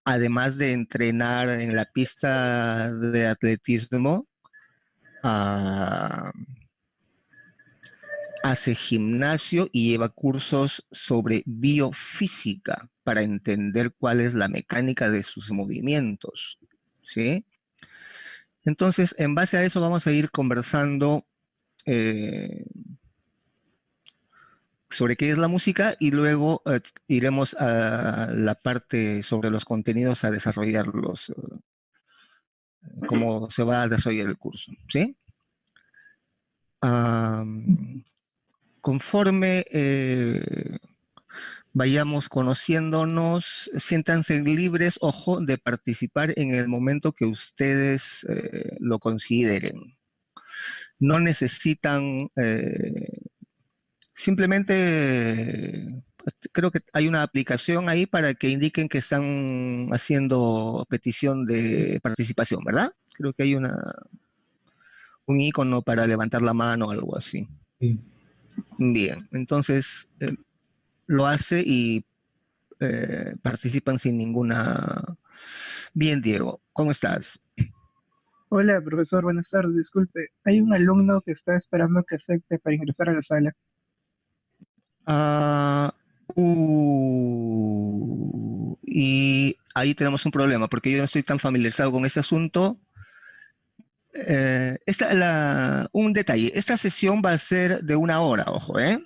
además de entrenar en la pista de atletismo, ah, hace gimnasio y lleva cursos sobre biofísica para entender cuál es la mecánica de sus movimientos, ¿sí? Entonces, en base a eso vamos a ir conversando eh, sobre qué es la música y luego iremos a la parte sobre los contenidos a desarrollarlos, cómo se va a desarrollar el curso, ¿sí? Conforme vayamos conociéndonos, siéntanse libres, ojo, de participar en el momento que ustedes lo consideren. No necesitan, simplemente creo que hay una aplicación ahí para que indiquen que están haciendo petición de participación, ¿verdad? Creo que hay un icono para levantar la mano o algo así. Sí. Bien, entonces lo hace y participan sin ninguna... Bien, Diego, ¿cómo estás? Hola, profesor, buenas tardes. Disculpe, hay un alumno que está esperando que acepte para ingresar a la sala. Ah, y ahí tenemos un problema, porque yo no estoy tan familiarizado con ese asunto. Un detalle, esta sesión va a ser de 1 hora, ojo, ¿eh?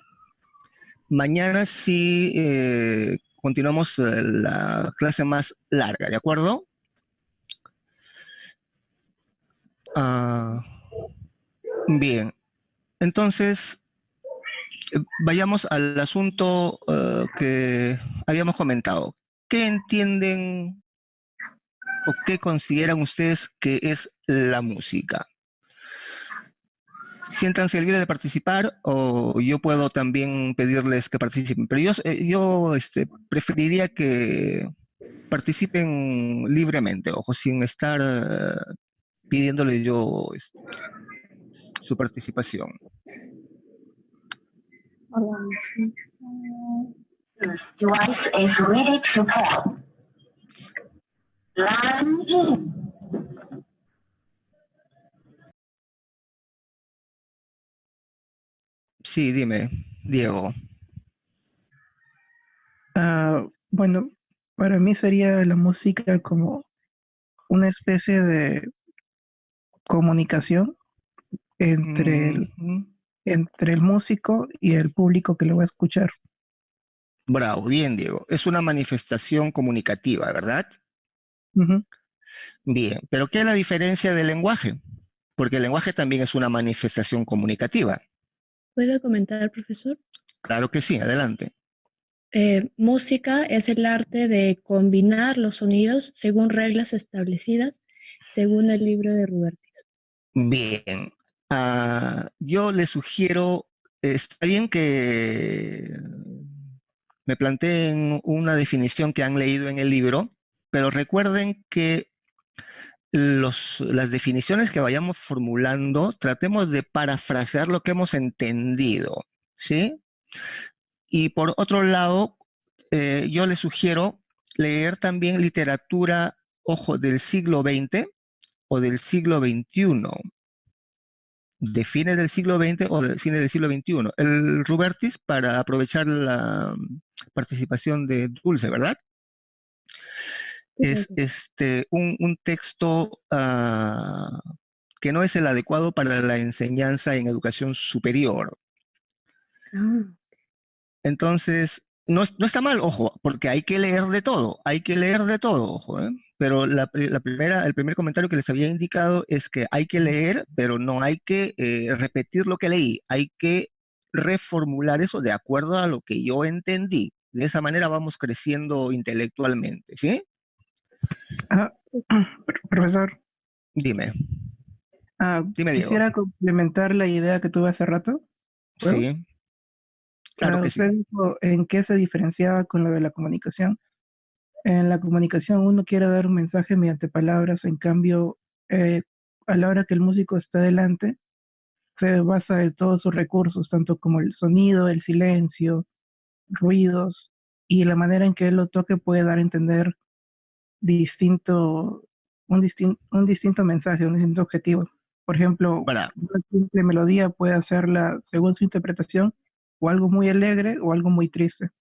Mañana sí continuamos la clase más larga, ¿de acuerdo? Bien, entonces vayamos al asunto que habíamos comentado. ¿Qué entienden o qué consideran ustedes que es la música? Siéntanse libres de participar o yo puedo también pedirles que participen, pero yo preferiría que participen libremente, ojo, sin estar pidiéndole yo su participación. Device is ready to pair. Line in. Sí, dime, Diego. Bueno, para mí sería la música como una especie de comunicación entre el músico y el público que lo va a escuchar. Bravo, bien, Diego. Es una manifestación comunicativa, ¿verdad? Bien, pero ¿qué es la diferencia del lenguaje? Porque el lenguaje también es una manifestación comunicativa. ¿Puedo comentar, profesor? Claro que sí, adelante. Música es el arte de combinar los sonidos según reglas establecidas, según el libro de Rubertis. Bien, yo le sugiero, está bien que me planteen una definición que han leído en el libro, pero recuerden que las definiciones que vayamos formulando, tratemos de parafrasear lo que hemos entendido, ¿sí? Y por otro lado, yo les sugiero leer también literatura, ojo, del siglo XX o del siglo XXI, de fines del siglo XX o de fines del siglo XXI. El Rubertis, para aprovechar la participación de Dulce, ¿verdad? Es un texto que no es el adecuado para la enseñanza en educación superior. Entonces, no está mal, ojo, porque hay que leer de todo, ojo, ¿eh? Pero el primer comentario que les había indicado es que hay que leer, pero no hay que repetir lo que leí, hay que reformular eso de acuerdo a lo que yo entendí. De esa manera vamos creciendo intelectualmente, ¿sí? Profesor. Dime. Dime, Diego. Quisiera complementar la idea que tuve hace rato. ¿Puedo? Sí. Claro que usted sí. dijo en qué se diferenciaba con lo de la comunicación. En la comunicación uno quiere dar un mensaje mediante palabras, en cambio, a la hora que el músico está delante, se basa en todos sus recursos, tanto como el sonido, el silencio, ruidos, y la manera en que él lo toque puede dar a entender un distinto mensaje, un distinto objetivo. Por ejemplo, Para, una simple melodía puede hacerla según su interpretación, o algo muy alegre o algo muy triste.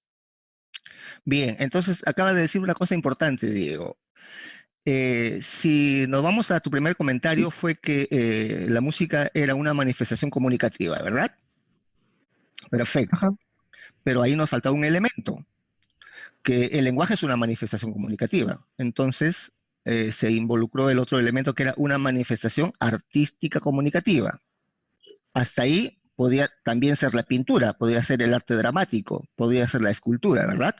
bien, entonces acaba de decir una cosa importante, Diego. Si nos vamos a tu primer comentario, fue que la música era una manifestación comunicativa, ¿verdad? Ajá. Perfecto. Pero ahí nos falta un elemento, que el lenguaje es una manifestación comunicativa. Entonces, se involucró el otro elemento que era una manifestación artística comunicativa. Hasta ahí podía también ser la pintura, podía ser el arte dramático, podía ser la escultura, ¿verdad?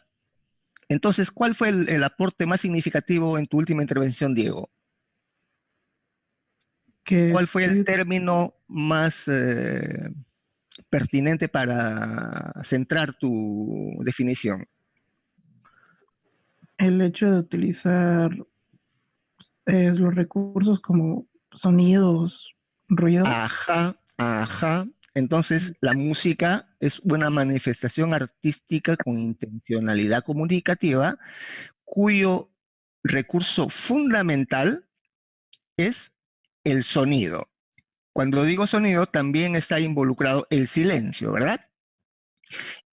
Entonces, ¿cuál fue el aporte más significativo en tu última intervención, Diego? Que ¿Cuál fue el sí, término más pertinente para centrar tu definición? el hecho de utilizar los recursos como sonidos, ruido. Ajá, ajá. Entonces, la música es una manifestación artística con intencionalidad comunicativa, cuyo recurso fundamental es el sonido. Cuando digo sonido, también está involucrado el silencio, ¿verdad?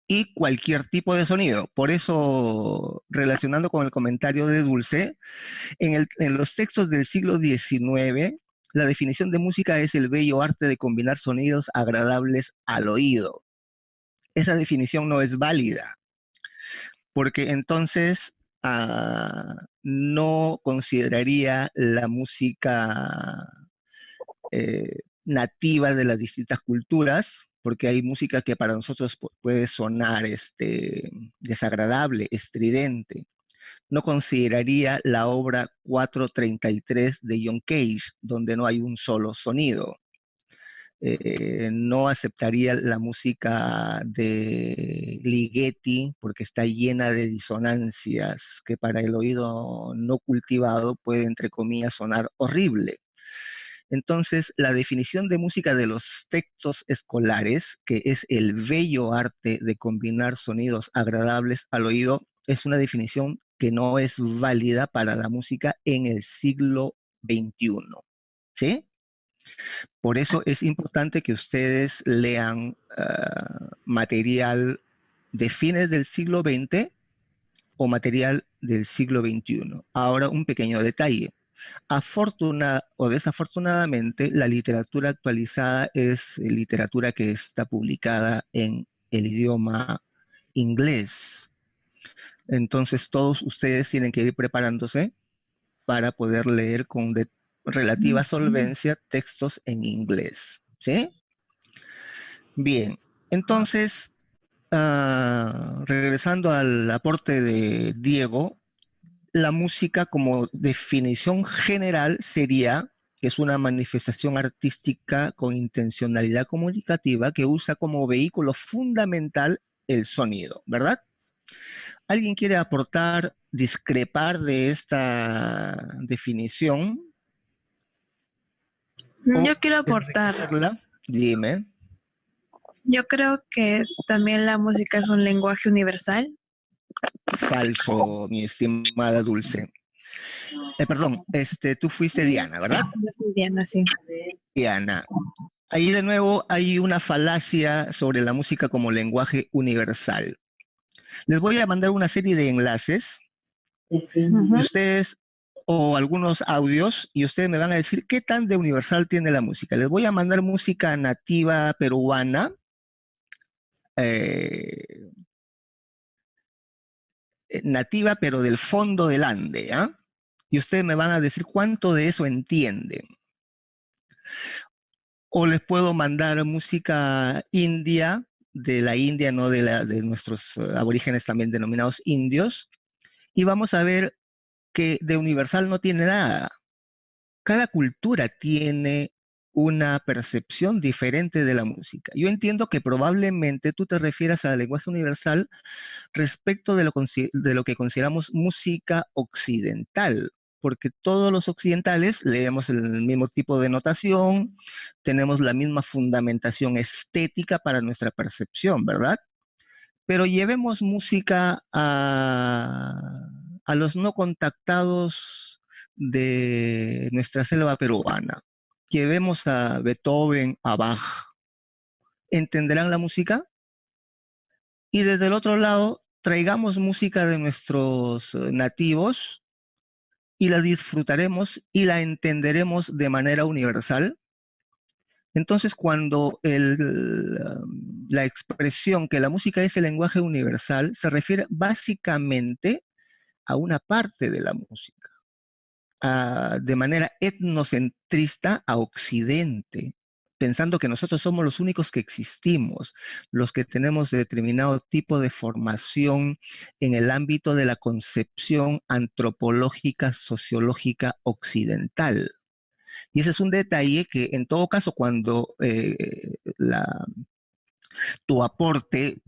Y cualquier tipo de sonido. Por eso, relacionando con el comentario de Dulce, en los textos del siglo XIX, la definición de música es el bello arte de combinar sonidos agradables al oído. Esa definición no es válida, porque entonces no consideraría la música nativa de las distintas culturas, porque hay música que para nosotros puede sonar desagradable, estridente. No consideraría la obra 433 de John Cage, donde no hay un solo sonido. No aceptaría la música de Ligeti porque está llena de disonancias que para el oído no cultivado puede, entre comillas, sonar horrible. Entonces, la definición de música de los textos escolares, que es el bello arte de combinar sonidos agradables al oído, es una definición que no es válida para la música en el siglo XXI. ¿Sí? Por eso es importante que ustedes lean material de fines del siglo XX o material del siglo XXI. Ahora, un pequeño detalle. Afortunada o desafortunadamente, la literatura actualizada es literatura que está publicada en el idioma inglés. Entonces, todos ustedes tienen que ir preparándose para poder leer con relativa solvencia textos en inglés. ¿Sí? Bien, entonces, regresando al aporte de Diego, la música como definición general sería que es una manifestación artística con intencionalidad comunicativa que usa como vehículo fundamental el sonido, ¿verdad? ¿Alguien quiere aportar, discrepar de esta definición o Yo quiero aportar. enriquecerla? Dime. Yo creo que también la música es un lenguaje universal. Falso, mi estimada Dulce. Perdón, tú fuiste Diana, ¿verdad? Yo soy Diana, sí. Diana. Ahí de nuevo hay una falacia sobre la música como lenguaje universal. Les voy a mandar una serie de enlaces y Ujú. ustedes, o algunos audios, y ustedes me van a decir qué tan de universal tiene la música. Les voy a mandar música nativa peruana, eh, nativa pero del fondo del Ande, ¿ah? Y ustedes me van a decir cuánto de eso entienden. O les puedo mandar música india, de la India, no de nuestros aborígenes también denominados indios, y vamos a ver que de universal no tiene nada. Cada cultura tiene una percepción diferente de la música. Yo entiendo que probablemente tú te refieras al lenguaje universal respecto de lo que consideramos música occidental, porque todos los occidentales leemos el mismo tipo de notación, tenemos la misma fundamentación estética para nuestra percepción, ¿verdad? Pero llevemos música a los no contactados de nuestra selva peruana, que vemos a Beethoven, a Bach, ¿entenderán la música? Y desde el otro lado, traigamos música de nuestros nativos y la disfrutaremos y la entenderemos de manera universal. Entonces, cuando la expresión que la música es el lenguaje universal, se refiere básicamente a una parte de la música, de manera etnocentrista a Occidente, pensando que nosotros somos los únicos que existimos, los que tenemos determinado tipo de formación en el ámbito de la concepción antropológica, sociológica occidental. Y ese es un detalle que en todo caso cuando tu aporte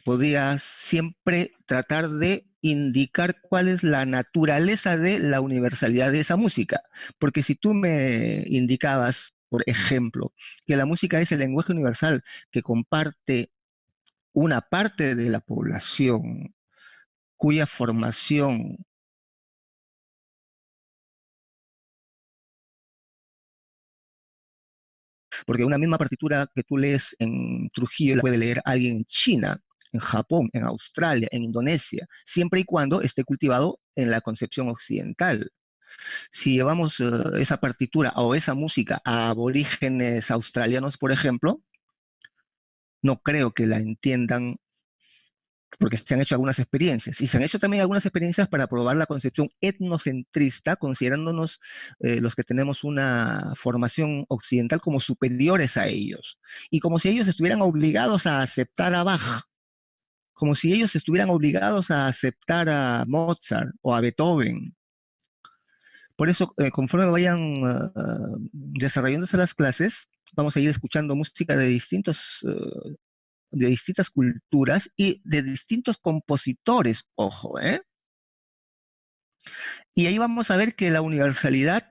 podías siempre tratar de indicar cuál es la naturaleza de la universalidad de esa música. Porque si tú me indicabas, por ejemplo, que la música es el lenguaje universal que comparte una parte de la población cuya formación porque una misma partitura que tú lees en Trujillo la puede leer alguien en China, en Japón, en Australia, en Indonesia, siempre y cuando esté cultivado en la concepción occidental. Si llevamos esa partitura o esa música a aborígenes australianos, por ejemplo, no creo que la entiendan porque se han hecho algunas experiencias. Y se han hecho también algunas experiencias para probar la concepción etnocentrista, considerándonos los que tenemos una formación occidental como superiores a ellos. Y como si ellos estuvieran obligados a aceptar a Bach, como si ellos estuvieran obligados a aceptar a Mozart o a Beethoven. Por eso, conforme vayan desarrollándose las clases, vamos a ir escuchando música de de distintas culturas y de distintos compositores, ojo, ¿eh? Y ahí vamos a ver que la universalidad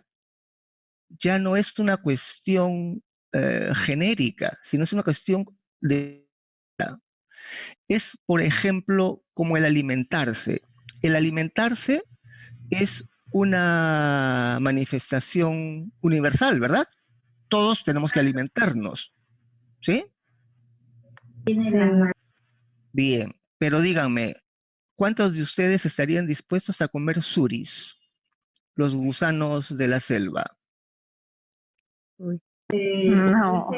ya no es una cuestión genérica, sino es una cuestión de... Es, por ejemplo, como el alimentarse. El alimentarse es una manifestación universal, ¿verdad? Todos tenemos que alimentarnos, ¿sí? Sí. Bien, pero díganme, ¿cuántos de ustedes estarían dispuestos a comer suris, los gusanos de la selva? Uy. No.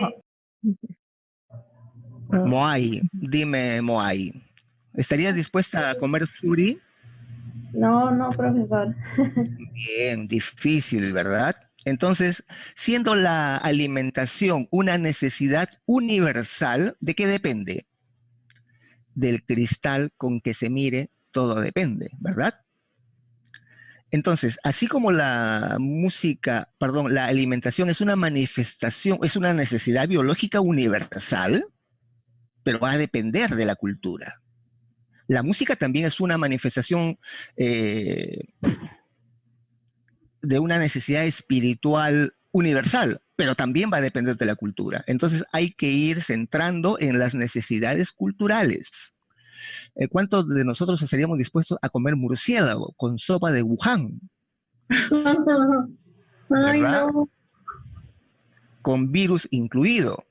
Moai, dime Moai, ¿estarías dispuesta a comer suri? No, no, profesor. Bien, difícil, ¿verdad? Entonces, siendo la alimentación una necesidad universal, ¿de qué depende? Del cristal con que se mire, todo depende, ¿verdad? Entonces, así como la música, perdón, la alimentación es una manifestación, es una necesidad biológica universal, pero va a depender de la cultura. La música también es una manifestación de una necesidad espiritual universal, pero también va a depender de la cultura. Entonces hay que ir centrando en las necesidades culturales. ¿Cuántos de nosotros estaríamos dispuestos a comer murciélago con sopa de Wuhan? Ay, ¿Verdad? no. Con virus incluido.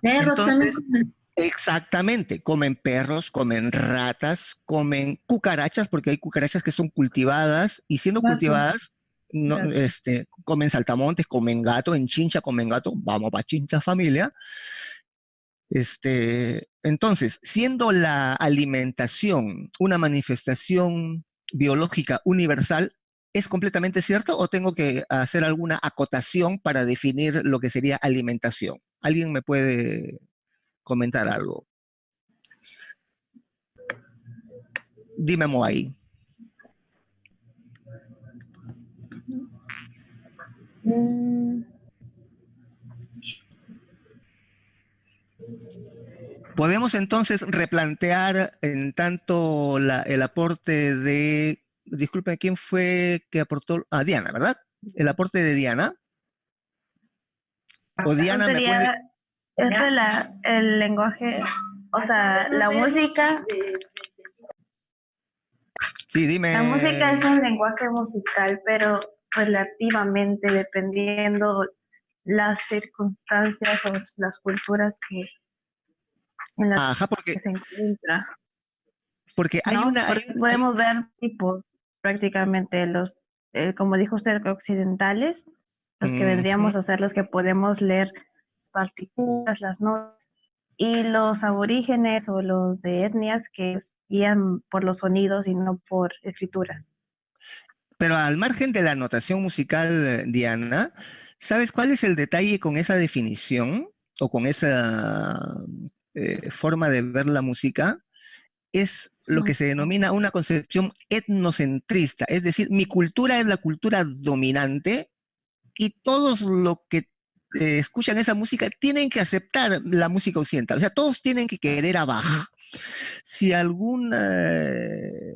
Perros también Entonces, comen. exactamente, comen perros, comen ratas, comen cucarachas, porque hay cucarachas que son cultivadas y siendo Gato. cultivadas, no, Gato. comen saltamontes, comen gato, en Chincha comen gato, vamos para Chincha familia. Entonces, siendo la alimentación una manifestación biológica universal, ¿es completamente cierto o tengo que hacer alguna acotación para definir lo que sería alimentación? ¿Alguien me puede comentar algo? Dime, Moai. Mm, Podemos entonces replantear en tanto el aporte de, disculpen, ¿quién fue que aportó? Ah, Diana, ¿verdad? El aporte de Diana. O Eso Diana me puede... sería el lenguaje, o sea, la música. Sí, La música es dime. un lenguaje musical, pero relativamente dependiendo las circunstancias o las culturas en las Ajá, que se encuentra, porque hay ¿no? una, Porque podemos ver tipos prácticamente como dijo usted, occidentales, los que ujú. vendríamos a ser los que podemos leer partituras, las notas, y los aborígenes o los de etnias que guían por los sonidos y no por escrituras. Pero al margen de la notación musical, Diana, ¿sabes cuál es el detalle con esa definición o con esa forma de ver la música? Es lo que se denomina una concepción etnocentrista, es decir, mi cultura es la cultura dominante y todos los que escuchan esa música tienen que aceptar la música occidental, o sea, todos tienen que querer abajo. Si alguna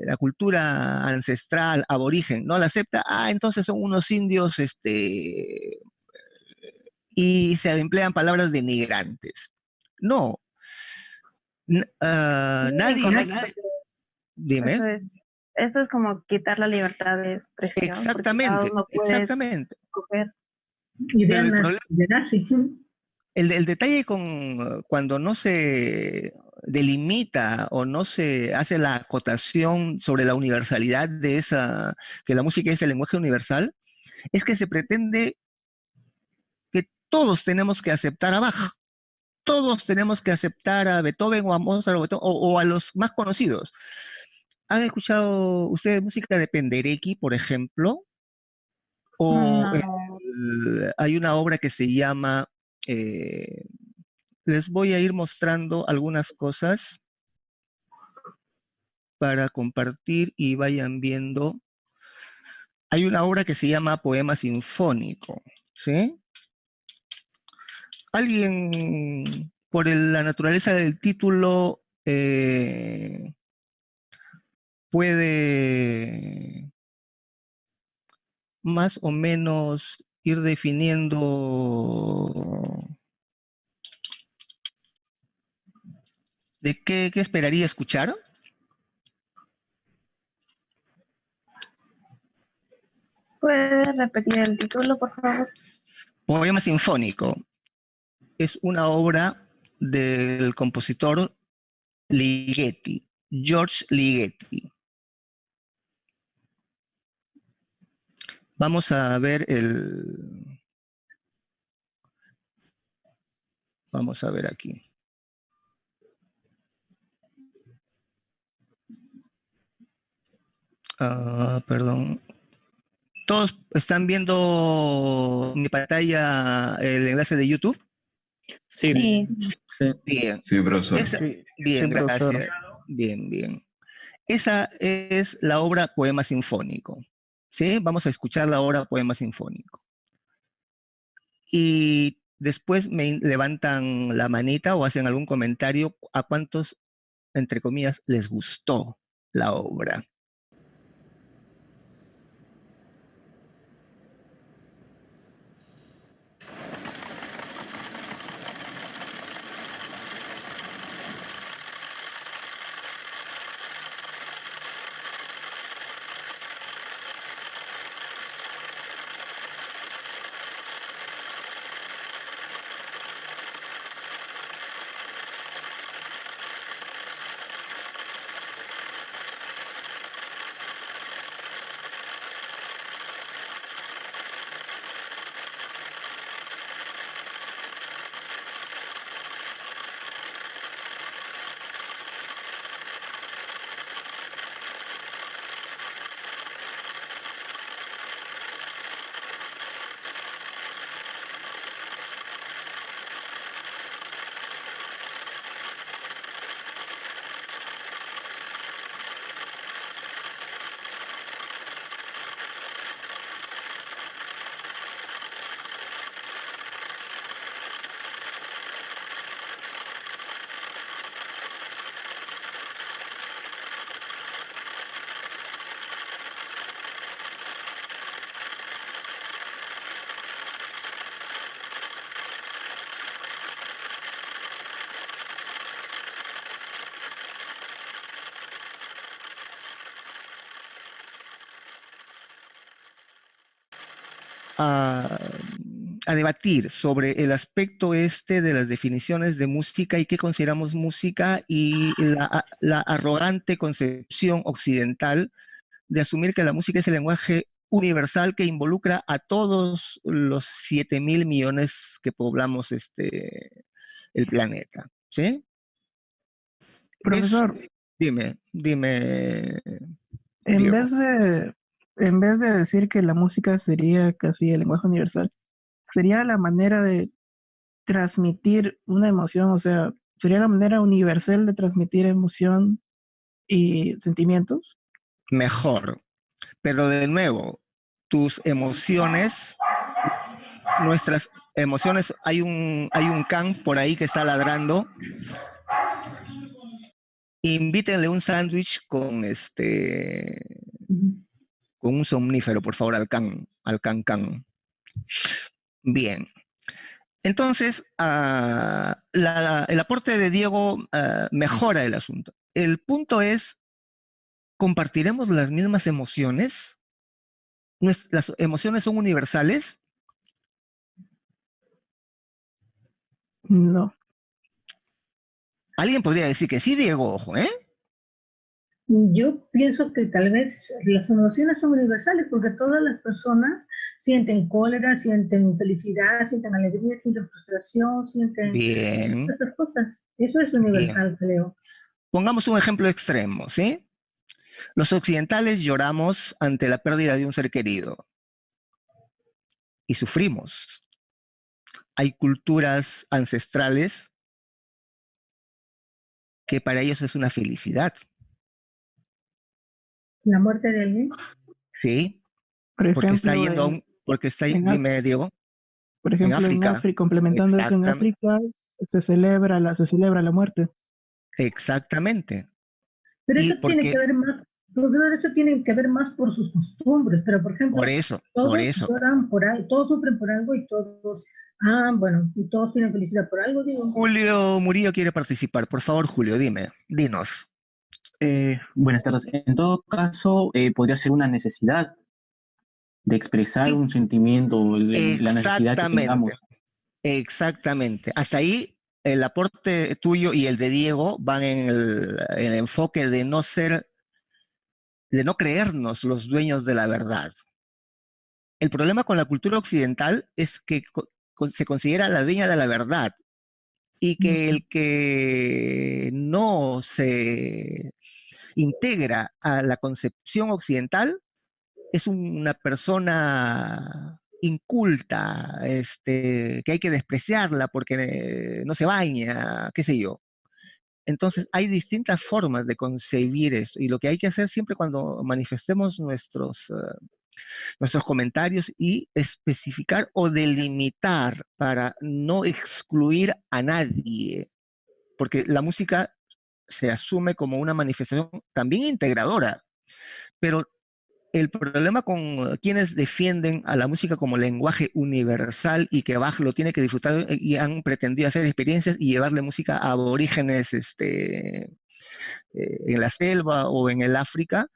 la cultura ancestral, aborigen, no la acepta, entonces son unos indios, y se emplean palabras denigrantes. No, Muy nadie, incorrecto. nadie, dime. Eso es, eso es como quitar la libertad de expresión, porque cada Exactamente, uno puede exactamente. escoger. Pero el Ideas problema, de nazi. el detalle con cuando no se delimita o no se hace la acotación sobre la universalidad de esa, que la música es el lenguaje universal, es que se pretende que todos tenemos que aceptar a Bach, todos tenemos que aceptar a Beethoven o a Mozart o a los más conocidos. ¿Han escuchado ustedes música de Penderecki, por ejemplo? O No, hay una obra que se llama, eh, les voy a ir mostrando algunas cosas para compartir y vayan viendo. Hay una obra que se llama Poema Sinfónico, ¿sí? ¿Alguien, por la naturaleza del título, puede más o menos ir definiendo de qué esperaría escuchar? ¿puede repetir el título, por favor? Poema Sinfónico es una obra del compositor Ligeti, George Ligeti. Vamos a ver vamos a ver aquí. Perdón. ¿Todos están viendo mi pantalla, el enlace de YouTube? Sí, Sí. Bien. Sí, profesor. Sí, Bien, sí, profesor. gracias. Bien, bien. Esa es la obra Poema Sinfónico. ¿Sí? Vamos a escuchar la obra Poema Sinfónico. Y después me levantan la manita o hacen algún comentario a cuántos, entre comillas, les gustó la obra. a debatir sobre el aspecto este de las definiciones de música y qué consideramos música y la arrogante concepción occidental de asumir que la música es el lenguaje universal que involucra a todos los 7.000 millones que poblamos el planeta. ¿Sí? Profesor, Dime, en Diego. vez de, en vez de decir que la música sería casi el lenguaje universal, sería la manera de transmitir una emoción, o sea, sería la manera universal de transmitir emoción y sentimientos. Mejor. Pero de nuevo, tus emociones, nuestras emociones, hay un can por ahí que está ladrando. Invítenle un sándwich con un somnífero, por favor, al can. Bien. Entonces, el aporte de Diego mejora el asunto. El punto es, ¿compartiremos las mismas emociones? ¿Las emociones son universales? No, Alguien podría decir que sí, Diego, ojo, ¿eh? Yo pienso que tal vez las emociones son universales porque todas las personas sienten cólera, sienten felicidad, sienten alegría, sienten frustración, sienten Bien, esas cosas. Eso es bien. universal, creo. Pongamos un ejemplo extremo, ¿sí? Los occidentales lloramos ante la pérdida de un ser querido y sufrimos. Hay culturas ancestrales que para ellos es una felicidad, La muerte de alguien. ¿sí? por Porque está ejemplo, yendo a un, porque está, en, Af- dime, Diego, por en ejemplo, en África, África, complementando eso, en exactamente, África se celebra la muerte. exactamente. Pero Y eso tiene que porque, ver más, profesor, eso tiene que ver más por sus costumbres. Pero, por por ejemplo, eso, por todos eso. lloran por algo, todos sufren por algo y todos, bueno, y todos tienen felicidad por algo, digo. Julio Murillo quiere participar. Por favor, Julio, dinos. Buenas tardes. En todo caso, podría ser una necesidad de expresar Sí, un sentimiento, la necesidad que exactamente, tengamos. exactamente. Hasta ahí el aporte tuyo y el de Diego van en el enfoque de no creernos los dueños de la verdad. El problema con la cultura occidental es que se considera la dueña de la verdad y que el que no se integra a la concepción occidental es una persona inculta, que hay que despreciarla porque no se baña, qué sé yo. Entonces, hay distintas formas de concebir esto y lo que hay que hacer siempre cuando manifestemos nuestros comentarios y especificar o delimitar para no excluir a nadie, porque la música se asume como una manifestación también integradora, pero el problema con quienes defienden a la música como lenguaje universal y que Bach lo tiene que disfrutar y han pretendido hacer experiencias y llevarle música a aborígenes en la selva o en el África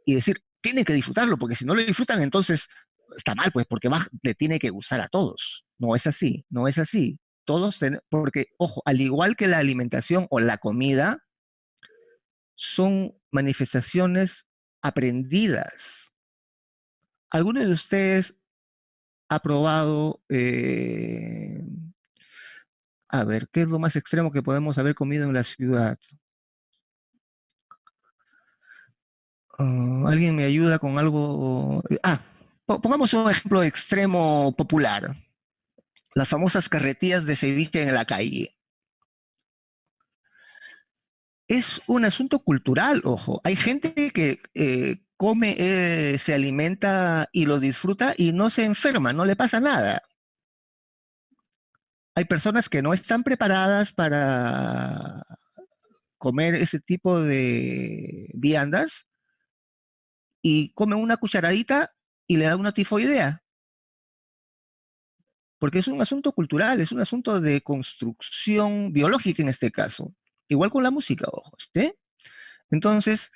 y decir, tienen que disfrutarlo, porque si no lo disfrutan, entonces está mal, pues, porque Bach le tiene que gustar a todos. No es así, no es así. Porque, ojo, al igual que la alimentación o la comida, son manifestaciones aprendidas. ¿Alguno de ustedes ha probado, a ver, qué es lo más extremo que podemos haber comido en la ciudad? ¿Alguien me ayuda con algo? Pongamos un ejemplo extremo popular. Las famosas carretillas de ceviche en la calle. Es un asunto cultural, ojo. Hay gente que come, se alimenta y lo disfruta y no se enferma, no le pasa nada. Hay personas que no están preparadas para comer ese tipo de viandas y comen una cucharadita y le da una tifoidea, porque es un asunto cultural, es un asunto de construcción biológica en este caso. Igual con la música, ojo, ¿sí? Entonces,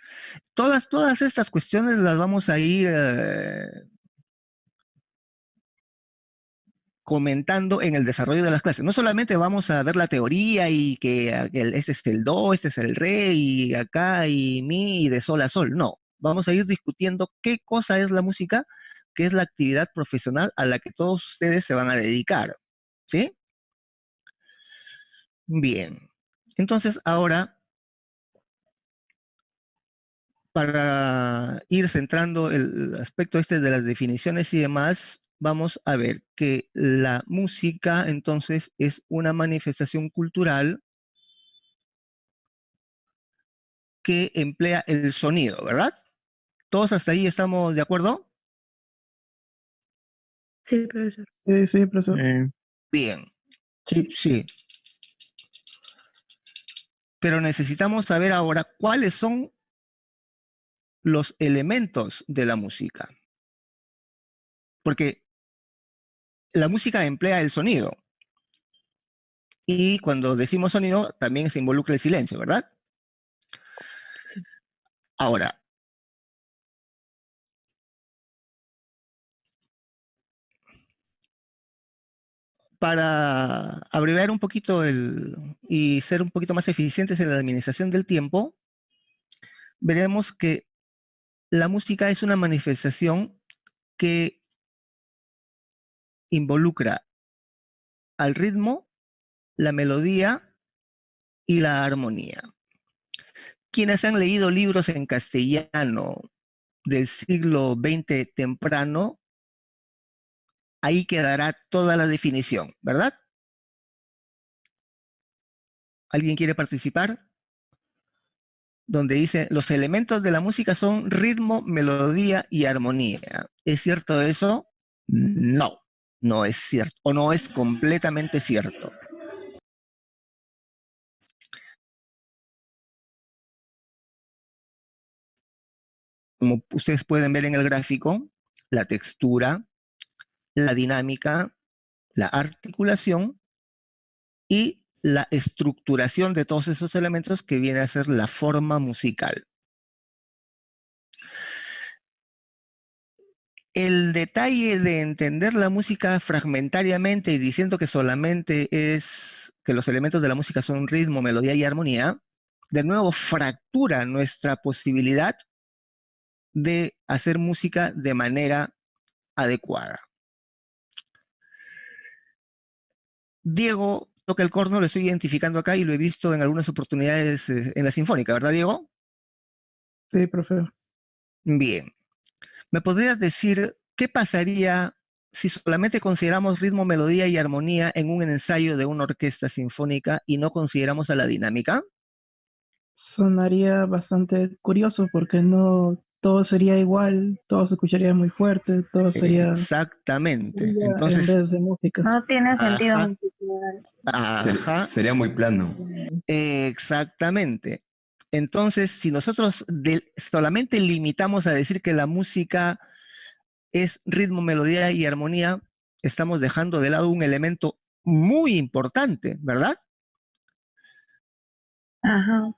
todas estas cuestiones las vamos a ir comentando en el desarrollo de las clases. No solamente vamos a ver la teoría y que este es el do, este es el re, y acá y mi, y de sol a sol. No, vamos a ir discutiendo qué cosa es la música, qué es la actividad profesional a la que todos ustedes se van a dedicar. ¿Sí? Bien. Entonces, ahora, para ir centrando el aspecto este de las definiciones y demás, vamos a ver que la música, entonces, es una manifestación cultural que emplea el sonido, ¿verdad? ¿Todos hasta ahí estamos de acuerdo? Sí, profesor. Sí, profesor. Bien, Sí, sí. Pero necesitamos saber ahora cuáles son los elementos de la música. Porque la música emplea el sonido. Y cuando decimos sonido, también se involucra el silencio, ¿verdad? Sí. Ahora, para abreviar un poquito y ser un poquito más eficientes en la administración del tiempo, veremos que la música es una manifestación que involucra al ritmo, la melodía y la armonía. Quienes han leído libros en castellano del siglo XX temprano, ahí quedará toda la definición, ¿verdad? ¿Alguien quiere participar? Donde dice, los elementos de la música son ritmo, melodía y armonía. ¿Es cierto eso? No, no es cierto, o no es completamente cierto. Como ustedes pueden ver en el gráfico, la textura, la dinámica, la articulación y la estructuración de todos esos elementos que viene a ser la forma musical. El detalle de entender la música fragmentariamente y diciendo que solamente es que los elementos de la música son ritmo, melodía y armonía, de nuevo fractura nuestra posibilidad de hacer música de manera adecuada. Diego toca el corno, lo estoy identificando acá y lo he visto en algunas oportunidades en la Sinfónica, ¿verdad, Diego? Sí, profesor. Bien. ¿Me podrías decir qué pasaría si solamente consideramos ritmo, melodía y armonía en un ensayo de una orquesta sinfónica y no consideramos a la dinámica? Sonaría bastante curioso porque no todo sería igual, todo se escucharía muy fuerte, todo sería Exactamente. en Entonces, vez de música. No tiene sentido ajá, musical. ajá, Sería muy plano. exactamente. Entonces, si nosotros solamente limitamos a decir que la música es ritmo, melodía y armonía, estamos dejando de lado un elemento muy importante, ¿verdad? Ajá.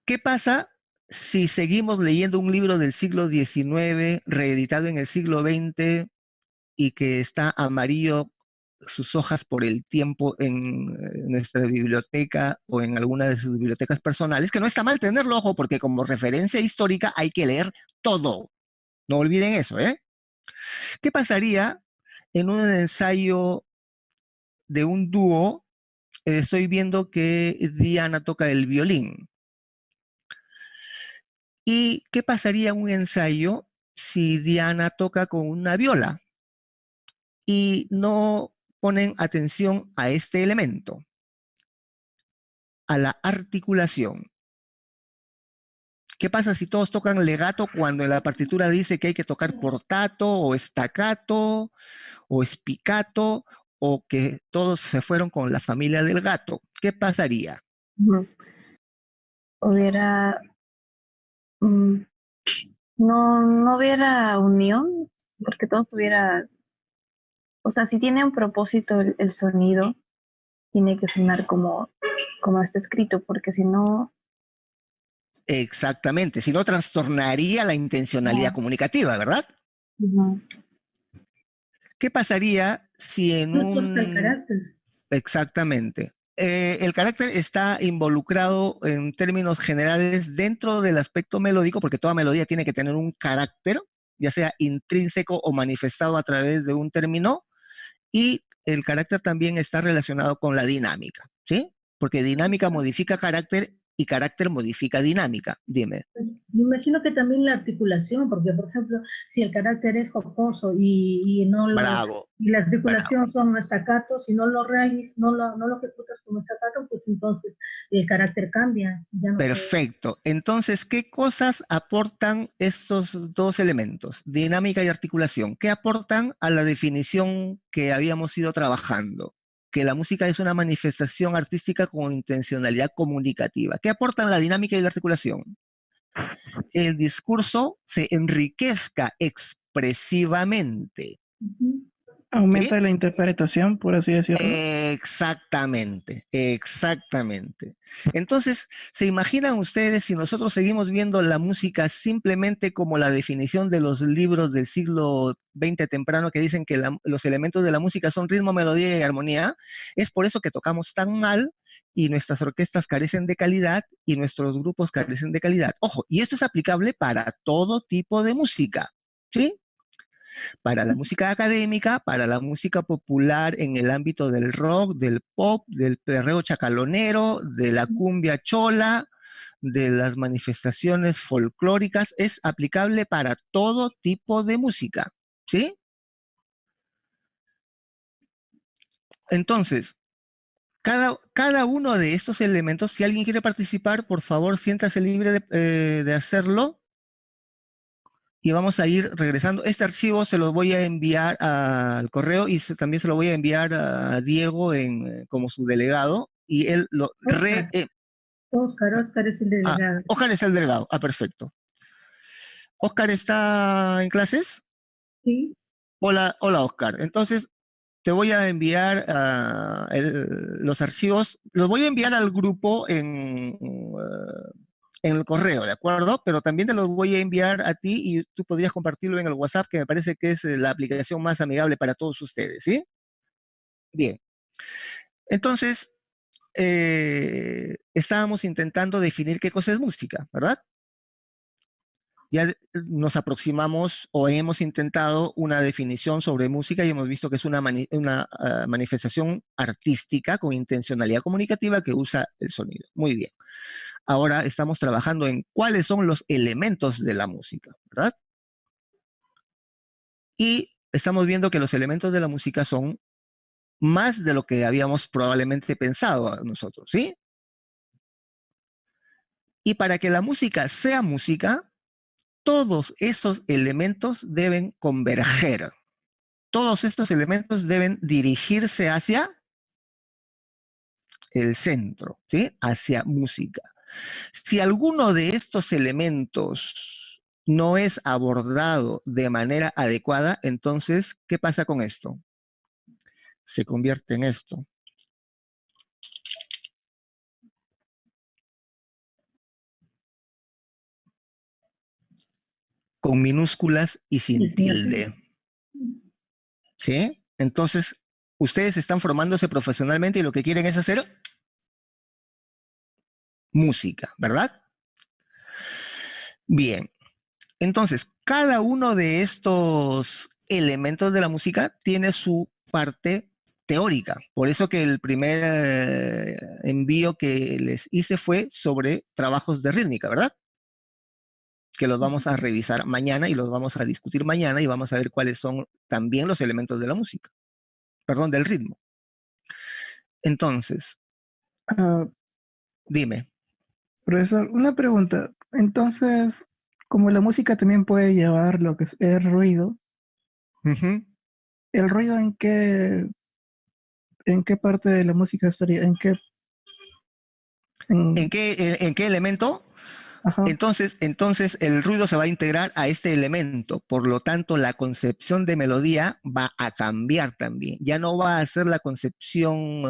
¿Qué pasa si seguimos leyendo un libro del siglo XIX, reeditado en el siglo XX y que está amarillo sus hojas por el tiempo en nuestra biblioteca o en alguna de sus bibliotecas personales? Que no está mal tenerlo, ojo, porque como referencia histórica hay que leer todo. No olviden eso, ¿eh? ¿Qué pasaría en un ensayo de un dúo? Estoy viendo que Diana toca el violín. ¿Y qué pasaría en un ensayo si Diana toca con una viola y no ponen atención a este elemento, a la articulación? ¿Qué pasa si todos tocan legato cuando en la partitura dice que hay que tocar portato o staccato o spiccato, o que todos se fueron con la familia del gato? ¿Qué pasaría? Ujú. Hubiera, mm, no hubiera unión, porque todos tuviera, o sea, si tiene un propósito el sonido, tiene que sonar como está escrito, porque si no, Exactamente, si no trastornaría la intencionalidad no. comunicativa, ¿verdad? Ujú. ¿Qué pasaría si en No importa el carácter. Exactamente. El carácter está involucrado en términos generales dentro del aspecto melódico, porque toda melodía tiene que tener un carácter, ya sea intrínseco o manifestado a través de un término, y el carácter también está relacionado con la dinámica, ¿sí? Porque dinámica modifica carácter y carácter modifica dinámica. Dime. Me imagino que también la articulación, porque por ejemplo, si el carácter es jocoso y no lo, Bravo, y la bravo. articulación son estacatos, si no lo realizas, no lo ejecutas como estacato, pues entonces el carácter cambia. Ya no se- Perfecto. Entonces, ¿qué cosas aportan estos dos elementos, dinámica y articulación? ¿Qué aportan a la definición que habíamos ido trabajando? Que la música es una manifestación artística con intencionalidad comunicativa. ¿Qué aportan la dinámica y la articulación? Que el discurso se enriquezca expresivamente. Ujú. Aumenta ¿Sí? la interpretación, por así decirlo. Exactamente, exactamente. Entonces, ¿se imaginan ustedes si nosotros seguimos viendo la música simplemente como la definición de los libros del siglo XX temprano que dicen que los elementos de la música son ritmo, melodía y armonía? Es por eso que tocamos tan mal y nuestras orquestas carecen de calidad y nuestros grupos carecen de calidad. Ojo, y esto es aplicable para todo tipo de música, ¿sí? Para la música académica, para la música popular en el ámbito del rock, del pop, del perreo chacalonero, de la cumbia chola, de las manifestaciones folclóricas, es aplicable para todo tipo de música, ¿sí? Entonces, cada uno de estos elementos, si alguien quiere participar, por favor, siéntase libre de hacerlo. Y vamos a ir regresando. Este archivo se lo voy a enviar al correo y también se lo voy a enviar a Diego como su delegado y él lo Oscar, Oscar es el delegado. Oscar es el delegado. Ah, perfecto. Oscar está en clases. Sí, Hola, hola Oscar. Entonces te voy a enviar los archivos. Los voy a enviar al grupo en el correo, ¿de acuerdo? Pero también te los voy a enviar a ti y tú podrías compartirlo en el WhatsApp, que me parece que es la aplicación más amigable para todos ustedes, ¿sí? Bien. Entonces, estábamos intentando definir qué cosa es música, ¿verdad? Ya nos aproximamos o hemos intentado una definición sobre música y hemos visto que es una manifestación artística con intencionalidad comunicativa que usa el sonido. Muy bien. Ahora estamos trabajando en cuáles son los elementos de la música, ¿verdad? Y estamos viendo que los elementos de la música son más de lo que habíamos probablemente pensado nosotros, ¿sí? Y para que la música sea música, todos esos elementos deben converger. Todos estos elementos deben dirigirse hacia el centro, ¿sí? Hacia música. Si alguno de estos elementos no es abordado de manera adecuada, entonces, ¿qué pasa con esto? Se convierte en esto. Con minúsculas y sin y señor. tilde. ¿Sí? Entonces, ustedes están formándose profesionalmente y lo que quieren es hacer música, ¿verdad? Bien. Entonces, cada uno de estos elementos de la música tiene su parte teórica. Por eso que el primer envío que les hice fue sobre trabajos de rítmica, ¿verdad? Que los vamos a revisar mañana y los vamos a discutir mañana y vamos a ver cuáles son también los elementos de la música, perdón, del ritmo. Entonces, Ah, dime. profesor, una pregunta. Entonces, como la música también puede llevar lo que es el ruido, Ujú. ¿el ruido en qué parte de la música estaría? ¿En qué elemento? Ajá. Entonces el ruido se va a integrar a este elemento, por lo tanto la concepción de melodía va a cambiar también. Ya no va a ser la concepción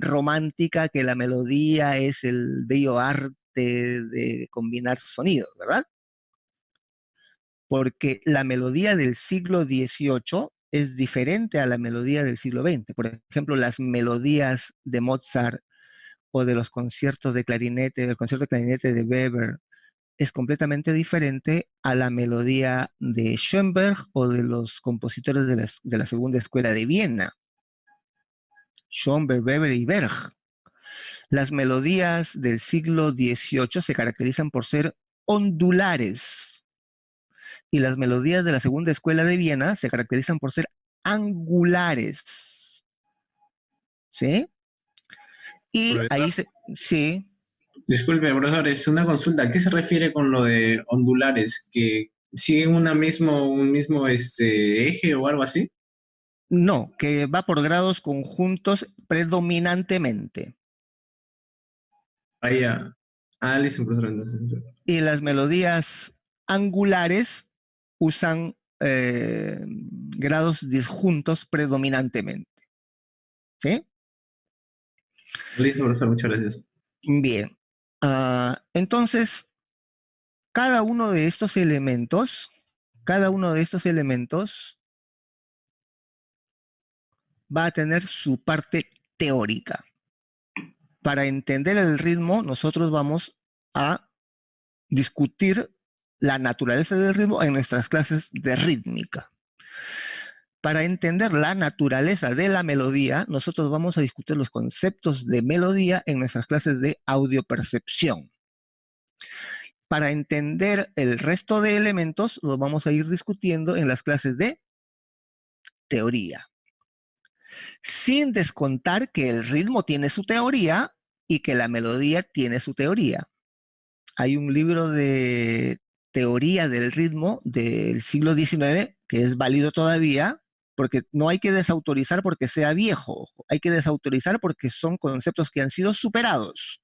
romántica que la melodía es el bello arte de combinar sonidos, ¿verdad? Porque la melodía del siglo XVIII es diferente a la melodía del siglo XX. Por ejemplo, las melodías de Mozart o de los conciertos de clarinete, del concierto de clarinete de Weber, es completamente diferente a la melodía de Schoenberg o de los compositores de la segunda escuela de Viena, Schoenberg, Weber y Berg. Las melodías del siglo XVIII se caracterizan por ser ondulares y las melodías de la segunda escuela de Viena se caracterizan por ser angulares. ¿Sí? Y ahí sí. Disculpe, profesor, es una consulta. ¿A qué se refiere con lo de ondulares? ¿Que siguen un mismo eje o algo así? No, que va por grados conjuntos predominantemente. Ahí ya. Listo, profesor, entonces. Y las melodías angulares usan grados disjuntos predominantemente. ¿Sí? Listo, profesor, muchas gracias. Bien. Entonces, cada uno de estos elementos va a tener su parte teórica. Para entender el ritmo, nosotros vamos a discutir la naturaleza del ritmo en nuestras clases de rítmica. Para entender la naturaleza de la melodía, nosotros vamos a discutir los conceptos de melodía en nuestras clases de audiopercepción. Para entender el resto de elementos, los vamos a ir discutiendo en las clases de teoría. Sin descontar que el ritmo tiene su teoría y que la melodía tiene su teoría. Hay un libro de teoría del ritmo del siglo XIX que es válido todavía, porque no hay que desautorizar porque sea viejo, hay que desautorizar porque son conceptos que han sido superados.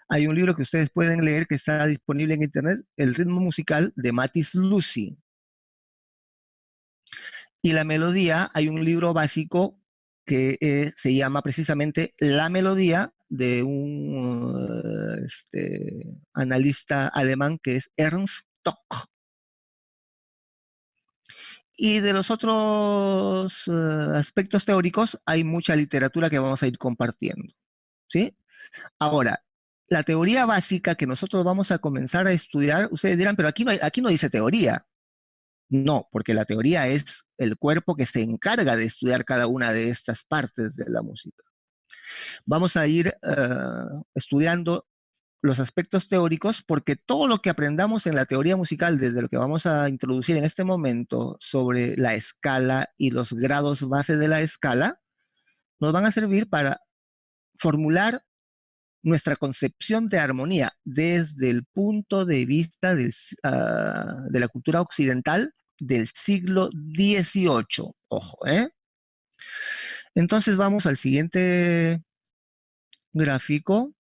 Hay un libro que ustedes pueden leer que está disponible en internet, El ritmo musical de Mathis Lucy. Y la melodía, hay un libro básico que se llama precisamente La melodía, de un analista alemán que es Ernst Tock. Y de los otros aspectos teóricos hay mucha literatura que vamos a ir compartiendo. ¿Sí? Ahora, la teoría básica que nosotros vamos a comenzar a estudiar, ustedes dirán, pero aquí no dice teoría. No, porque la teoría es el cuerpo que se encarga de estudiar cada una de estas partes de la música. Vamos a ir estudiando los aspectos teóricos porque todo lo que aprendamos en la teoría musical, desde lo que vamos a introducir en este momento sobre la escala y los grados base de la escala, nos van a servir para formular nuestra concepción de armonía desde el punto de vista de la cultura occidental del siglo XVIII. Ojo, ¿eh? Entonces vamos al siguiente gráfico.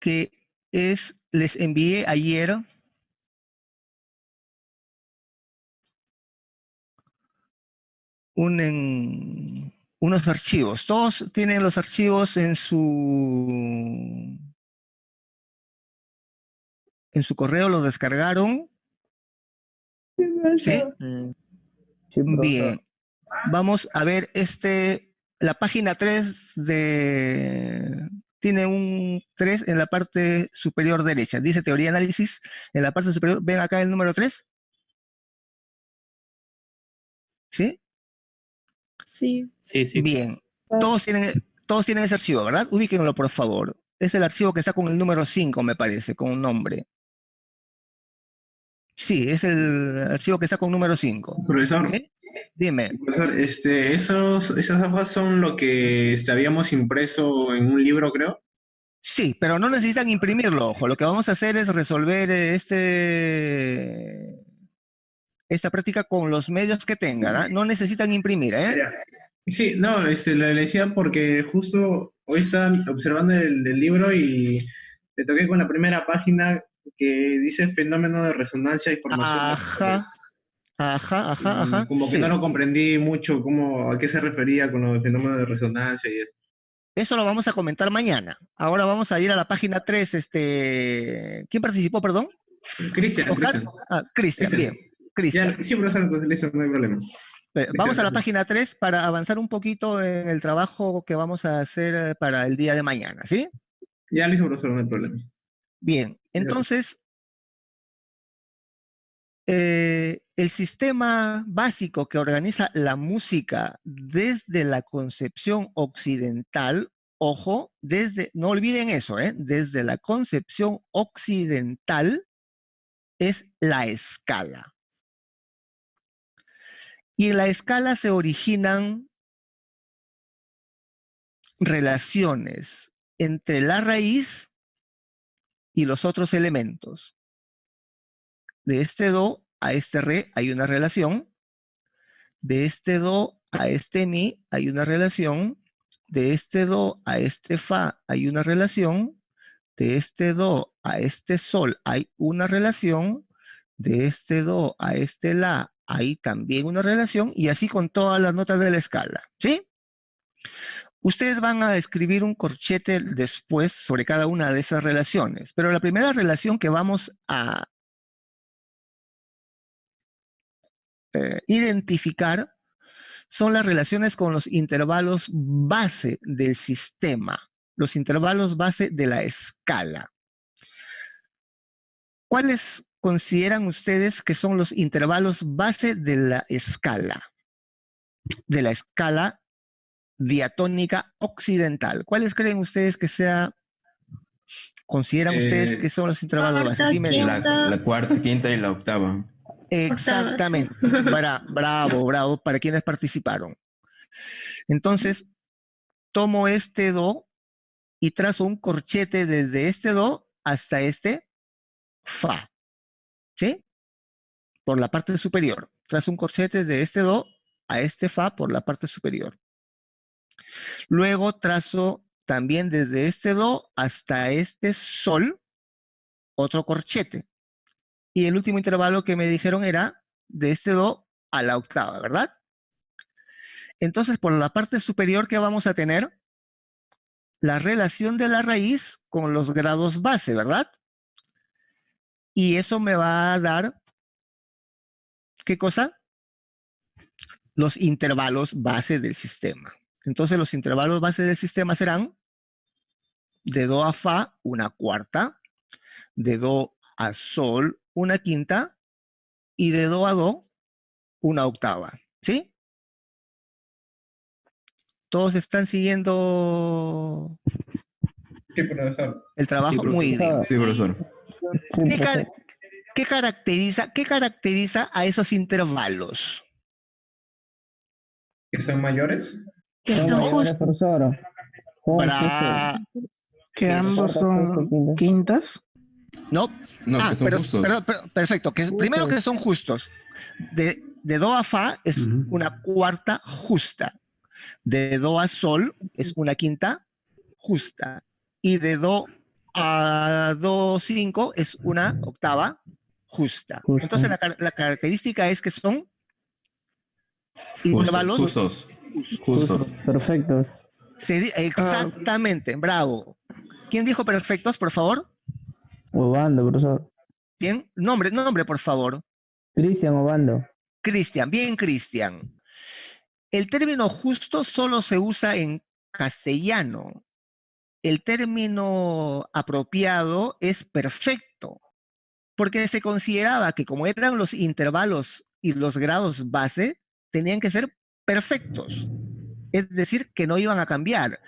Que es, les envié ayer unos archivos. Todos tienen los archivos en su correo, los descargaron. ¿Sí? Sí, Bien. Vamos a ver la página 3 tiene un 3 en la parte superior derecha. Dice teoría y análisis. En la parte superior, ven acá el número 3. ¿Sí? Sí. Sí. Bien. Todos tienen ese archivo, ¿verdad? Ubíquenlo, por favor. Es el archivo que está con el número 5, me parece, con un nombre. Sí, es el archivo que está con número 5. Profesor. ¿Sí? Dime. Profesor, esas hojas son lo que habíamos impreso en un libro, creo. Sí, pero no necesitan imprimirlo, ojo. Lo que vamos a hacer es resolver esta práctica con los medios que tengan, ¿ah? No necesitan imprimir, ¿eh? Sí, no, lo decía porque justo hoy estaba observando el libro y le toqué con la primera página que dice fenómeno de resonancia y formación de Ajá. Ajá, ajá, ajá. Como que Sí. no lo comprendí mucho a qué se refería con los fenómenos de resonancia y eso. Eso lo vamos a comentar mañana. Ahora vamos a ir a la página 3. ¿Quién participó, perdón? Cristian, ¿Oscar? Cristian, Cristian, Cristian. bien. Cristian. Ya, sí, profesor, entonces listo, no hay problema. Vamos Cristian, a la gracias. página 3 para avanzar un poquito en el trabajo que vamos a hacer para el día de mañana, ¿sí? Ya listo, profesor, no hay problema. Bien, entonces, el sistema básico que organiza la música desde la concepción occidental, ojo, no olviden eso, desde la concepción occidental es la escala. Y en la escala se originan relaciones entre la raíz y los otros elementos. De este do a este re hay una relación. De este do a este mi hay una relación. De este do a este fa hay una relación. De este do a este sol hay una relación. De este do a este la hay también una relación. Y así con todas las notas de la escala. ¿Sí? Ustedes van a escribir un corchete después sobre cada una de esas relaciones. Pero la primera relación que vamos a identificar son las relaciones con los intervalos base del sistema, los intervalos base de la escala. ¿Cuáles consideran ustedes que son los intervalos base de la escala? De la escala diatónica occidental. ¿Cuáles creen ustedes que consideran ustedes que son los intervalos base? Dime, La cuarta, quinta y la octava. Exactamente. Bravo, para quienes participaron. Entonces, tomo este do y trazo un corchete desde este do hasta este fa. ¿Sí? Por la parte superior. Trazo un corchete de este do a este fa por la parte superior. Luego trazo también desde este do hasta este sol otro corchete. Y el último intervalo que me dijeron era de este do a la octava, ¿verdad? Entonces, por la parte superior, ¿qué vamos a tener? La relación de la raíz con los grados base, ¿verdad? Y eso me va a dar, ¿qué cosa? Los intervalos base del sistema. Entonces, los intervalos base del sistema serán de do a fa, una cuarta, de do a sol, una quinta, y de do a do, una octava. ¿Sí? ¿Todos están siguiendo Sí, profesor. el trabajo? Sí, Muy bien. Sí, profesor. ¿Qué caracteriza a esos intervalos? ¿Que son mayores? Que son justos. profesor. Para... Que ambos son quintas. No. No, que son justos. Perfecto. Primero que son justos. De do a fa es una cuarta justa. De do a sol es una quinta justa. Y de do a do 5 es una octava justa. Entonces la característica es que son intervalos Justos. Perfectos. Exactamente, bravo. ¿Quién dijo perfectos, por favor? Obando, profesor. Bien, nombre, por favor. Cristian Obando. Cristian, bien, Cristian. El término justo solo se usa en castellano. El término apropiado es perfecto, porque se consideraba que como eran los intervalos y los grados base, tenían que ser perfectos. Es decir, que no iban a cambiar.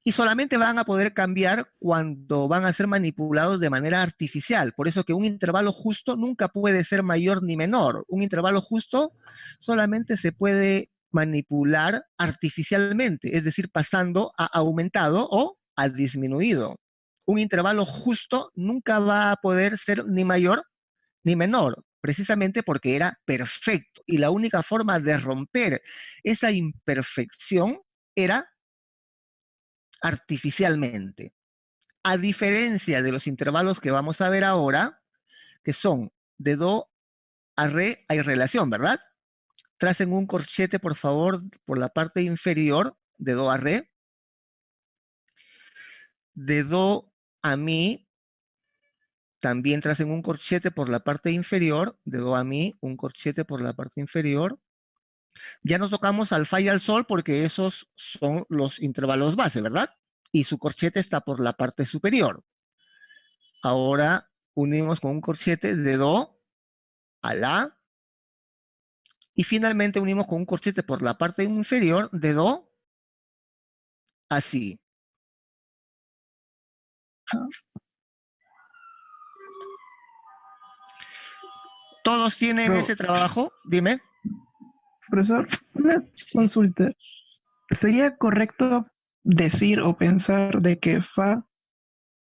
Y solamente van a poder cambiar cuando van a ser manipulados de manera artificial. Por eso que un intervalo justo nunca puede ser mayor ni menor. Un intervalo justo solamente se puede manipular artificialmente, es decir, pasando a aumentado o a disminuido. Un intervalo justo nunca va a poder ser ni mayor ni menor, precisamente porque era perfecto. Y la única forma de romper esa imperfección era artificialmente. A diferencia de los intervalos que vamos a ver ahora, que son de do a re hay relación, ¿verdad? Tracen un corchete, por favor, por la parte inferior de do a re. De do a mi, también tracen un corchete por la parte inferior. De do a mi, un corchete por la parte inferior. Ya no tocamos al fa y al sol porque esos son los intervalos base, ¿verdad? Y su corchete está por la parte superior. Ahora unimos con un corchete de do a la. Y finalmente unimos con un corchete por la parte inferior de do a si. ¿Todos tienen ese trabajo? Dime. Profesor, una consulta. ¿Sería correcto decir o pensar de que fa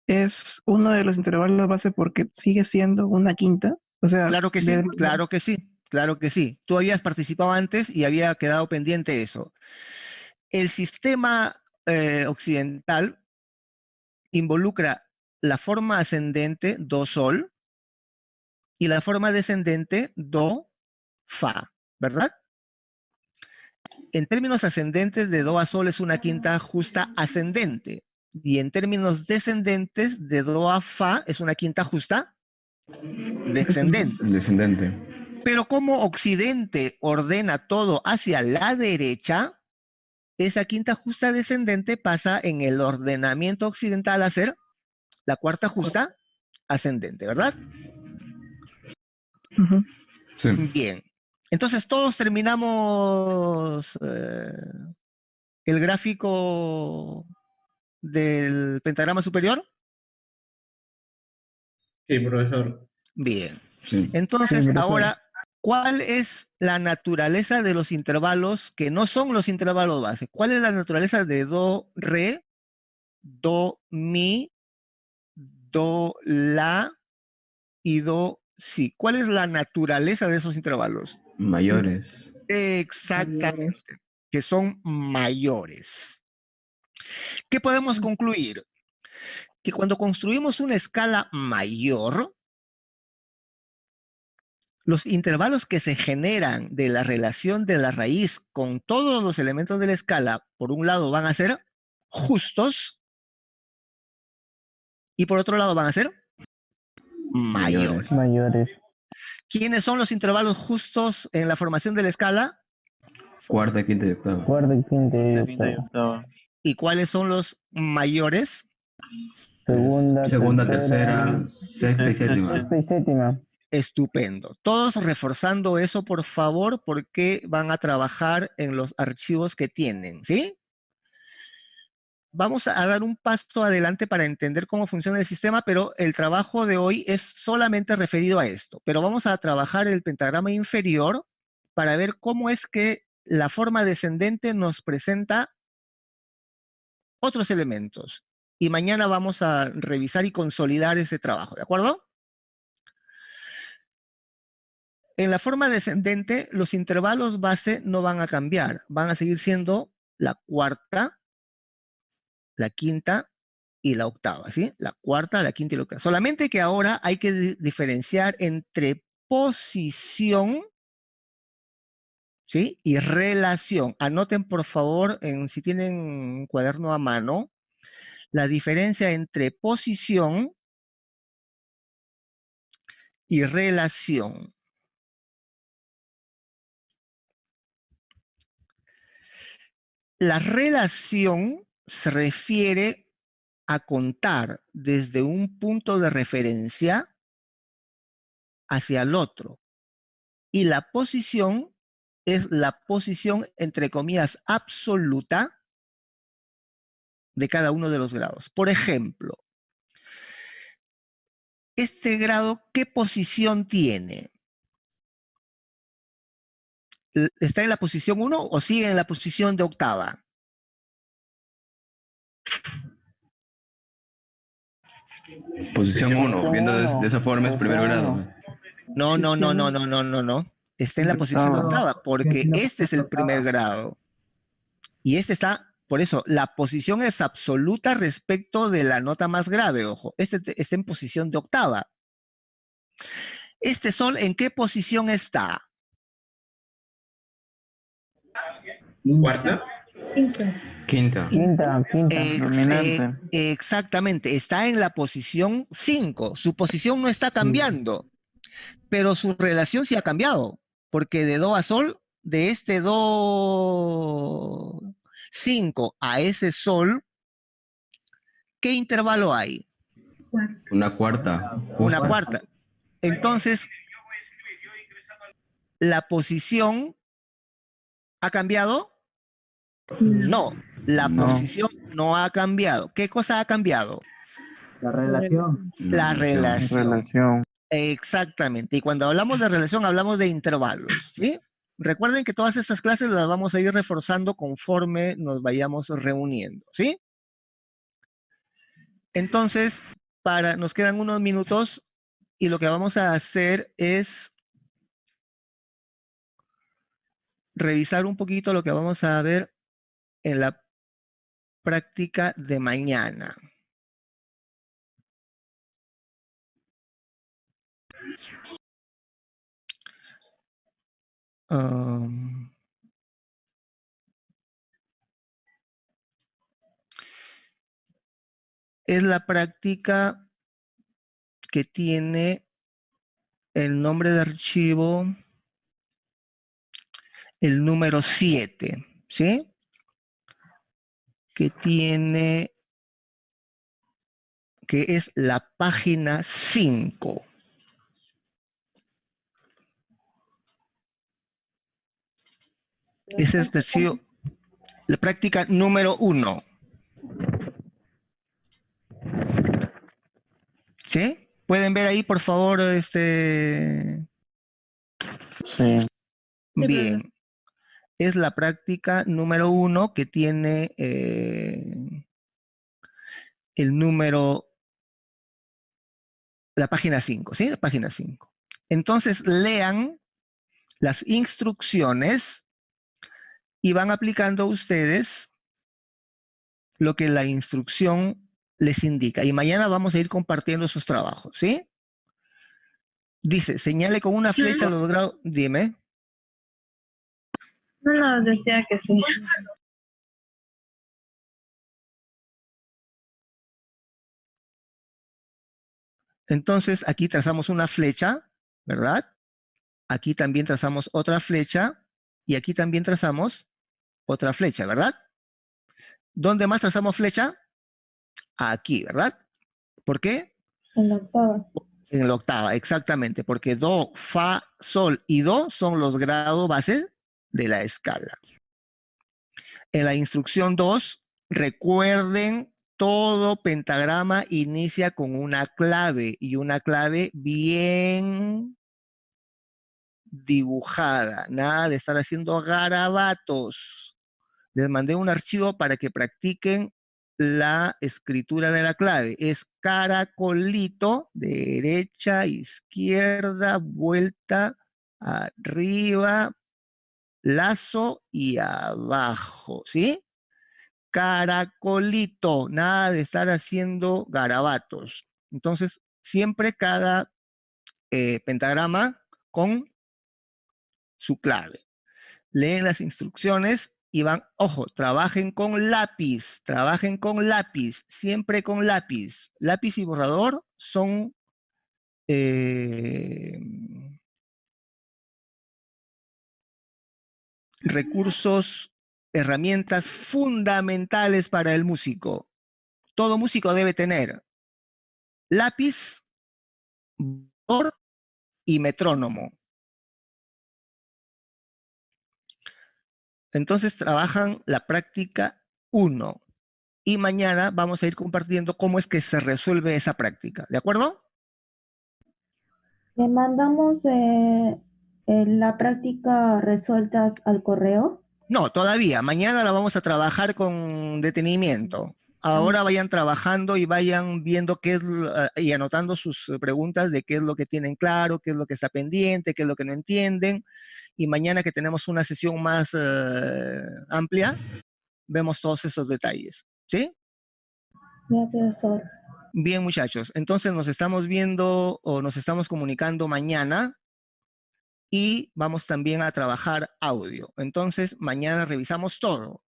es uno de los intervalos base porque sigue siendo una quinta? O sea, claro que sí, claro que sí, claro que sí. Tú habías participado antes y había quedado pendiente eso. El sistema occidental involucra la forma ascendente do sol y la forma descendente do fa, ¿verdad? En términos ascendentes, de do a sol es una quinta justa ascendente. Y en términos descendentes, de do a fa es una quinta justa descendente. Descendente. Pero como Occidente ordena todo hacia la derecha, esa quinta justa descendente pasa en el ordenamiento occidental a ser la cuarta justa ascendente, ¿verdad? Sí. Bien. Entonces todos terminamos el gráfico del pentagrama superior. Sí, profesor. Bien. Sí. Entonces, Sí, profesor. ahora, ¿cuál es la naturaleza de los intervalos que no son los intervalos base? ¿Cuál es la naturaleza de do, re, do, mi, do, la y do, si? ¿Cuál es la naturaleza de esos intervalos? Mayores. Exactamente, que son mayores. ¿Qué podemos concluir? Que cuando construimos una escala mayor, los intervalos que se generan de la relación de la raíz con todos los elementos de la escala, por un lado van a ser justos y por otro lado van a ser mayores. Mayores. ¿Quiénes son los intervalos justos en la formación de la escala? Cuarta, quinta y octava. Cuarta, quinta y Quinta y octava. ¿Y cuáles son los mayores? Segunda, tercera, sexta y séptima. y séptima. Estupendo. Todos reforzando eso, por favor, porque van a trabajar en los archivos que tienen, ¿sí? Vamos a dar un paso adelante para entender cómo funciona el sistema, pero el trabajo de hoy es solamente referido a esto. Pero vamos a trabajar el pentagrama inferior para ver cómo es que la forma descendente nos presenta otros elementos. Y mañana vamos a revisar y consolidar ese trabajo, ¿de acuerdo? En la forma descendente, los intervalos base no van a cambiar. Van a seguir siendo la cuarta, la quinta y la octava, ¿sí? La cuarta, la quinta y la octava. Solamente que ahora hay que diferenciar entre posición, ¿sí? Y relación. Anoten, por favor, si tienen un cuaderno a mano, la diferencia entre posición y relación. La relación se refiere a contar desde un punto de referencia hacia el otro. Y la posición es la posición, entre comillas, absoluta de cada uno de los grados. Por ejemplo, este grado, ¿qué posición tiene? ¿Está en la posición 1 o sigue en la posición de octava? Posición 1, viendo de esa forma es primer grado. No. Está en la posición de octava, porque este es el primer grado. Y este está, por eso, la posición es absoluta respecto de la nota más grave, ojo. Este está en posición de octava. ¿Este sol en qué posición está? ¿Cuarta? Quinta. Dominante. Exactamente, está en la posición 5. Su posición no está cambiando, pero su relación sí ha cambiado, porque de do a sol, de este do 5 a ese sol, ¿qué intervalo hay? Una cuarta. Una Justa. cuarta. Entonces, ¿la posición ha cambiado? No, la No. posición no ha cambiado. ¿Qué cosa ha cambiado? La relación. La relación. Relación. Exactamente. Y cuando hablamos de relación, hablamos de intervalos, ¿sí? Recuerden que todas estas clases las vamos a ir reforzando conforme nos vayamos reuniendo, ¿sí? Entonces, nos quedan unos minutos y lo que vamos a hacer es revisar un poquito lo que vamos a ver en la práctica de mañana. Es la práctica que tiene el nombre de archivo, el número 7, ¿sí? Que es la página 5. Ese es el archivo, la práctica número 1. ¿Sí? ¿Pueden ver ahí, por favor, Sí. Bien. Es la práctica número 1 que tiene el número, la página 5, ¿sí? La página 5. Entonces, lean las instrucciones y van aplicando ustedes lo que la instrucción les indica. Y mañana vamos a ir compartiendo sus trabajos, ¿sí? Dice, señale con una flecha los grados. Dime. No, decía que sí. Entonces, aquí trazamos una flecha, ¿verdad? Aquí también trazamos otra flecha y aquí también trazamos otra flecha, ¿verdad? ¿Dónde más trazamos flecha? Aquí, ¿verdad? ¿Por qué? En la octava. En la octava, exactamente, porque do, fa, sol y do son los grados bases de la escala. En la instrucción 2, recuerden, todo pentagrama inicia con una clave y una clave bien dibujada. Nada de estar haciendo garabatos. Les mandé un archivo para que practiquen la escritura de la clave. Es caracolito, derecha, izquierda, vuelta, arriba, lazo y abajo, ¿sí? Caracolito, nada de estar haciendo garabatos. Entonces, siempre cada pentagrama con su clave. Leen las instrucciones y van, ojo, trabajen con lápiz, siempre con lápiz. Lápiz y borrador son recursos, herramientas fundamentales para el músico. Todo músico debe tener lápiz, borrador y metrónomo. Entonces trabajan la práctica 1 y mañana vamos a ir compartiendo cómo es que se resuelve esa práctica, ¿de acuerdo? Le mandamos la práctica resuelta al correo. No, todavía. Mañana la vamos a trabajar con detenimiento. Ahora vayan trabajando y vayan viendo y anotando sus preguntas de qué es lo que tienen claro, qué es lo que está pendiente, qué es lo que no entienden. Y mañana que tenemos una sesión más amplia, vemos todos esos detalles. ¿Sí? Gracias, Sor. Bien, muchachos. Entonces nos estamos viendo o nos estamos comunicando mañana y vamos también a trabajar audio. Entonces, mañana revisamos todo.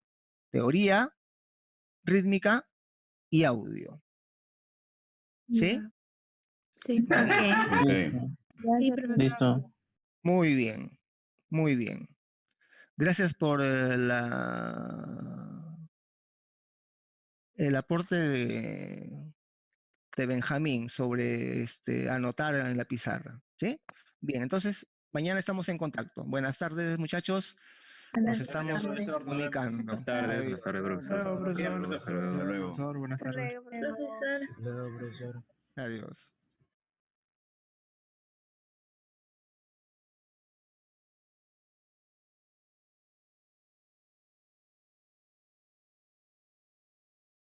Teoría, rítmica y audio. ¿Sí? Ya. Sí. Ok. Ok. Gracias, profesor. Listo. Muy bien, muy bien. Gracias por el aporte de Benjamín sobre anotar en la pizarra. ¿Sí? Bien, entonces mañana estamos en contacto. Buenas tardes, muchachos. Nos Buenas estamos tardes. Profesor, nos vemos. comunicando. Buenas tardes, buenas tardes, profesor. Chao, profesor. Hasta luego. Profesor, buenas tardes. Luego, profesor. Luego, profesor. Adiós.